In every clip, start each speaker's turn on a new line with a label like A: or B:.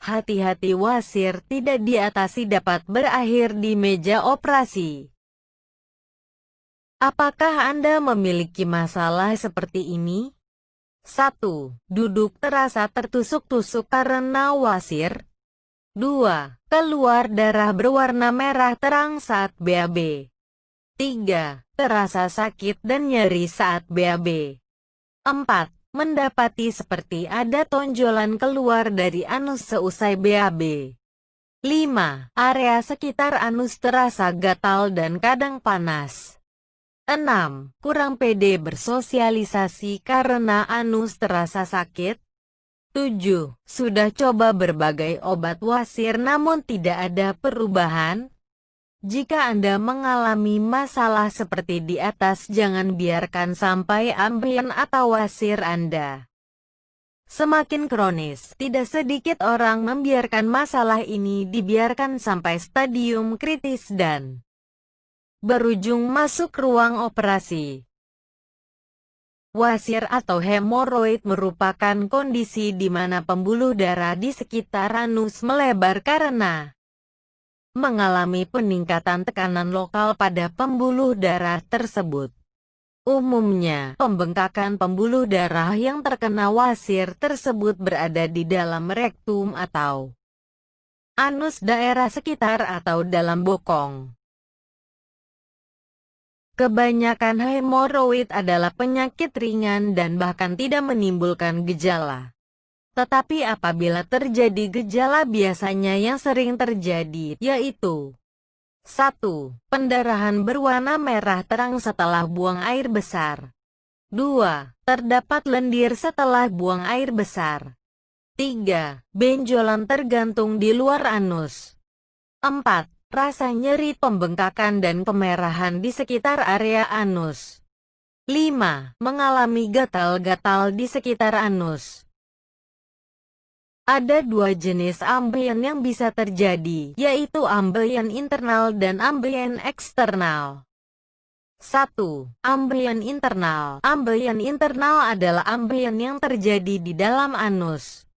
A: Hati-hati, wasir tidak diatasi dapat berakhir di meja operasi. Apakah Anda memiliki masalah seperti ini? 1. Duduk terasa tertusuk-tusuk karena wasir. 2. Keluar darah berwarna merah terang saat BAB. 3. Terasa sakit dan nyeri saat BAB. 4. Mendapati seperti ada tonjolan keluar dari anus seusai BAB. 5. Area sekitar anus terasa gatal dan kadang panas. 6. Kurang pede bersosialisasi karena anus terasa sakit. 7. Sudah coba berbagai obat wasir namun tidak ada perubahan. Jika Anda mengalami masalah seperti di atas, jangan biarkan sampai ambeien atau wasir Anda semakin kronis. Tidak sedikit orang membiarkan masalah ini dibiarkan sampai stadium kritis dan berujung masuk ruang operasi. Wasir atau hemoroid merupakan kondisi di mana pembuluh darah di sekitar anus melebar karena mengalami peningkatan tekanan lokal pada pembuluh darah tersebut. Umumnya, pembengkakan pembuluh darah yang terkena wasir tersebut berada di dalam rektum atau anus, daerah sekitar atau dalam bokong. Kebanyakan hemoroid adalah penyakit ringan dan bahkan tidak menimbulkan gejala. Tetapi apabila terjadi gejala, biasanya yang sering terjadi yaitu 1. Pendarahan berwarna merah terang setelah buang air besar. 2. Terdapat lendir setelah buang air besar. 3. Benjolan tergantung di luar anus. 4. Rasa nyeri, pembengkakan dan kemerahan di sekitar area anus. 5. Mengalami gatal-gatal di sekitar anus. Ada dua jenis ambeien yang bisa terjadi, yaitu ambeien internal dan ambeien eksternal. 1. Ambeien internal. Ambeien internal adalah ambeien yang terjadi di dalam anus.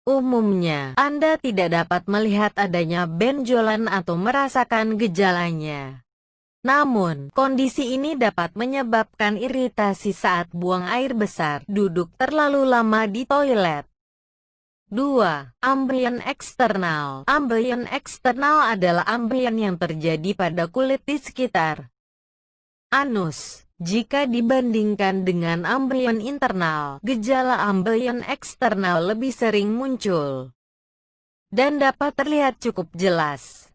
A: Umumnya, Anda tidak dapat melihat adanya benjolan atau merasakan gejalanya. Namun, kondisi ini dapat menyebabkan iritasi saat buang air besar, duduk terlalu lama di toilet. 2. Ambeien eksternal. Ambeien eksternal adalah ambeien yang terjadi pada kulit di sekitar anus. Jika dibandingkan dengan ambeien internal, gejala ambeien eksternal lebih sering muncul dan dapat terlihat cukup jelas.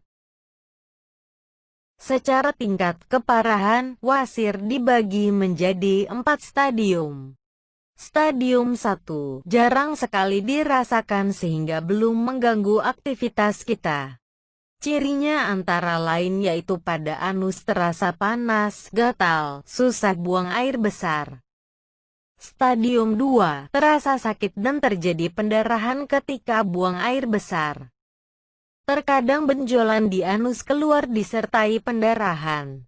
A: Secara tingkat keparahan, wasir dibagi menjadi 4 stadium. Stadium 1 jarang sekali dirasakan sehingga belum mengganggu aktivitas kita. Cirinya antara lain yaitu pada anus terasa panas, gatal, susah buang air besar. Stadium 2 terasa sakit dan terjadi pendarahan ketika buang air besar. Terkadang benjolan di anus keluar disertai pendarahan.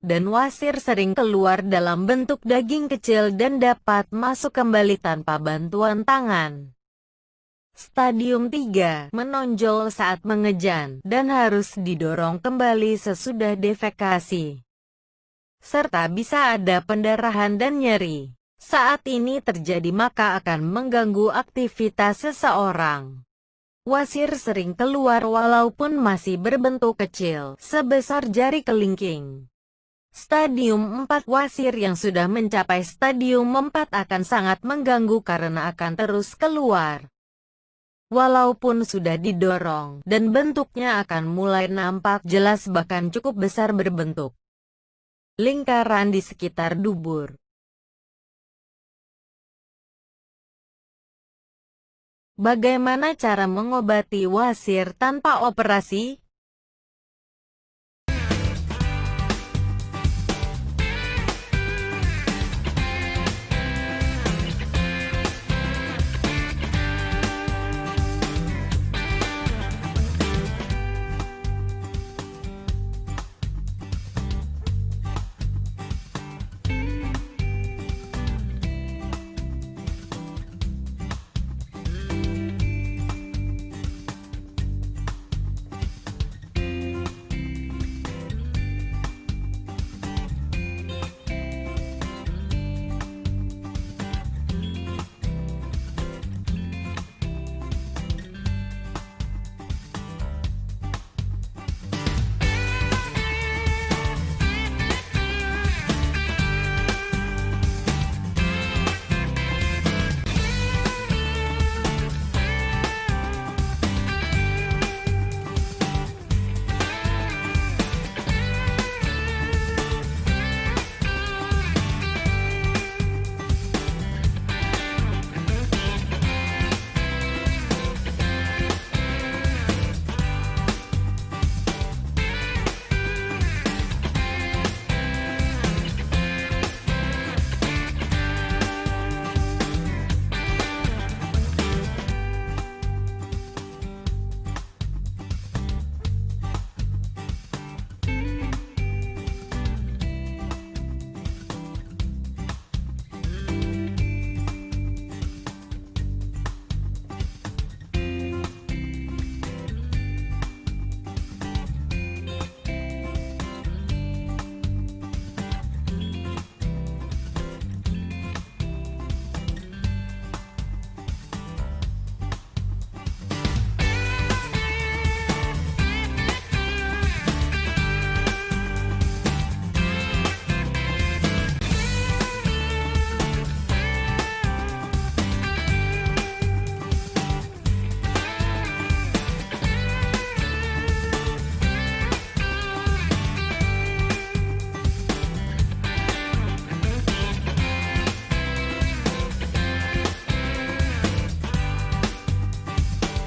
A: Dan wasir sering keluar dalam bentuk daging kecil dan dapat masuk kembali tanpa bantuan tangan. Stadium 3 menonjol saat mengejan dan harus didorong kembali sesudah defekasi. Serta bisa ada pendarahan dan nyeri. Saat ini terjadi maka akan mengganggu aktivitas seseorang. Wasir sering keluar walaupun masih berbentuk kecil, sebesar jari kelingking. Stadium 4 wasir yang sudah mencapai stadium 4 akan sangat mengganggu karena akan terus keluar. Walaupun sudah didorong, dan bentuknya akan mulai nampak jelas bahkan cukup besar berbentuk lingkaran di sekitar dubur. Bagaimana cara mengobati wasir tanpa operasi?